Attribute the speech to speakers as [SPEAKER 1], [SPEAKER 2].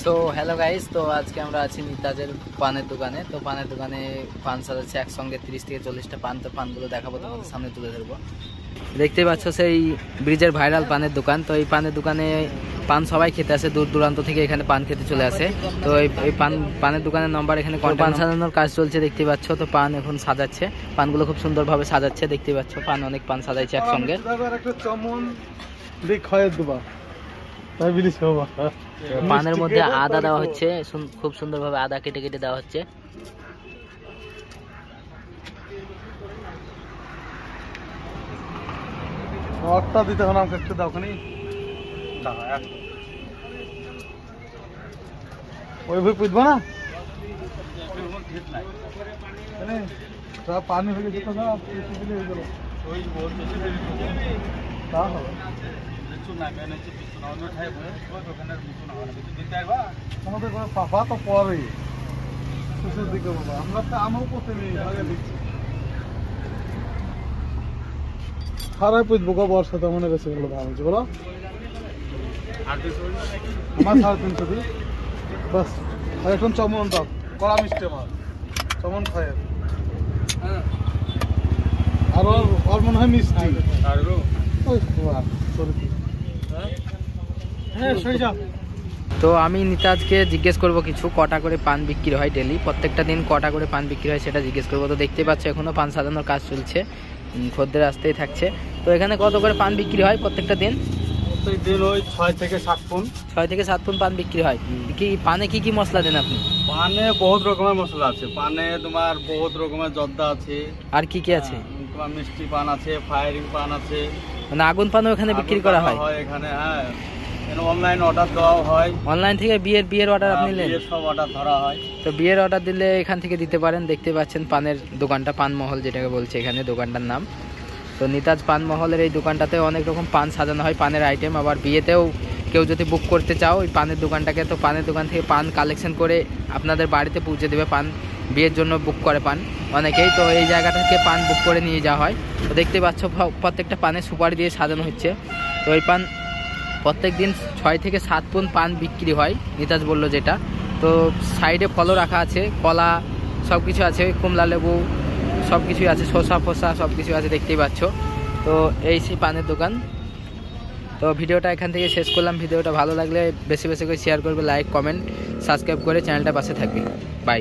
[SPEAKER 1] So hello guys, তো আজকে আমরা আছি নিতাজের পানের দোকানে। তো পানের দোকানে পান সাজাচ্ছে একসঙ্গে 30 থেকে 40টা পান। তো পানগুলো দেখাবো, তোমাদের সামনে তুলে ধরবো। দেখতে পাচ্ছ সেই ব্রিজের ভাইরাল পানের দোকান। তো এই পানের দোকানে পান সবাই খেতে আসে, দূর দূরান্ত থেকে এখানে পান খেতে চলে আসে। তো এই পানের দোকানের নম্বর, এখানে পান সাজানোর কাজ চলছে দেখতে পাচ্ছ। তো পান এখন সাজাচ্ছে, পানগুলো খুব সুন্দরভাবে সাজাচ্ছে দেখতে পাচ্ছ। পান অনেক পান সাজাইছে একসঙ্গে। পানের মধ্যে আদা দেওয়া হচ্ছে, খুব সুন্দরভাবে আদা কেটে কেটে দেওয়া হচ্ছে।
[SPEAKER 2] দিতে হবে আমাকে একটু দাও খানি। ওই ভাই পুঁতবো না, পানি হয়ে যেত না, তা হবে আমাদের পাপা তো পরে শেষের দিকে বাবা, আমরা তো আমও করতে নেই, আগে দিচ্ছি খারাপ পুঁতবো গো। বর্ষা তো মনে বেশি ভালো দাম হচ্ছে বলো, আমার 350 দিই বাস। আর এখন চমন দাও, কড়া মিষ্টি আমার চমন খায়। আর ওর মনে হয় মিষ্টি। তো আমি নিতাজকে জিজ্ঞেস করবো কিছু, কটা করে পান বিক্রি হয় ডেলি, প্রত্যেকটা দিন কটা করে পান বিক্রি হয় সেটা জিজ্ঞেস করবো। তো দেখতে পাচ্ছ এখনো পান সাজানোর কাজ চলছে, খদ্দের আসতেই থাকছে। তো এখানে কত করে পান বিক্রি হয় প্রত্যেকটা দিন? প্রত্যেক দিন ওই 6 থেকে 7 পুন।
[SPEAKER 1] 6 থেকে 7 পুন পান বিক্রি হয়। কি পানে কি কি মশলা দেন আপনি?
[SPEAKER 2] পানে বহুত রকমের মশলা আছে, পানে তোমার বহুত রকমের জর্দা আছে।
[SPEAKER 1] আর কি কি আছে?
[SPEAKER 2] তোমার মিষ্টি পান আছে, ফায়ারিং পান আছে,
[SPEAKER 1] মানে আগুন পানও এখানে বিক্রি করা হয়
[SPEAKER 2] এখানে। হ্যাঁ, অনলাইন অর্ডার দেওয়া হয়।
[SPEAKER 1] অনলাইন থেকে বিয়ের অর্ডার আপনি নেন?
[SPEAKER 2] বিয়ের সব অর্ডার ধরা হয়।
[SPEAKER 1] তো বিয়ের অর্ডার দিলে এখান থেকে দিতে পারেন। দেখতে পাচ্ছেন পানের দোকানটা, পানমহল যেটাকে বলছে এখানে দোকানটার নাম। তো নিতাজ পানমহলের এই দোকানটাতে অনেক রকম পান সাজানো হয়, পানের আইটেম। আবার বিয়েতেও কেউ যদি বুক করতে চাও ওই পানের দোকানটাকে, তো পানের দোকান থেকে পান কালেকশন করে আপনাদের বাড়িতে পৌঁছে দেবে। পান বিয়ের জন্য বুক করে পান অনেকেই, তো এই জায়গাটা থেকে পান বুক করে নিয়ে যাওয়া হয়। তো দেখতে পাচ্ছ প্রত্যেকটা পানে সুপারি দিয়ে সাজানো হচ্ছে। তো এই পান প্রত্যেক দিন 6 থেকে 7 পুন পান বিক্রি হয় নিতাজ বললো যেটা। তো সাইডে ফলও রাখা আছে, কলা সব কিছু আছে, কমলা লেবু সব কিছুই আছে, শসা ফসা সব কিছু আছে দেখতেই পাচ্ছ। তো এই সেই পানের দোকান। তো ভিডিওটা এখান থেকে শেষ করলাম। ভিডিওটা ভালো লাগলে বেশি বেশি করে শেয়ার করবে, লাইক কমেন্ট সাবস্ক্রাইব করে চ্যানেলটা পাশে থাকবে। বাই।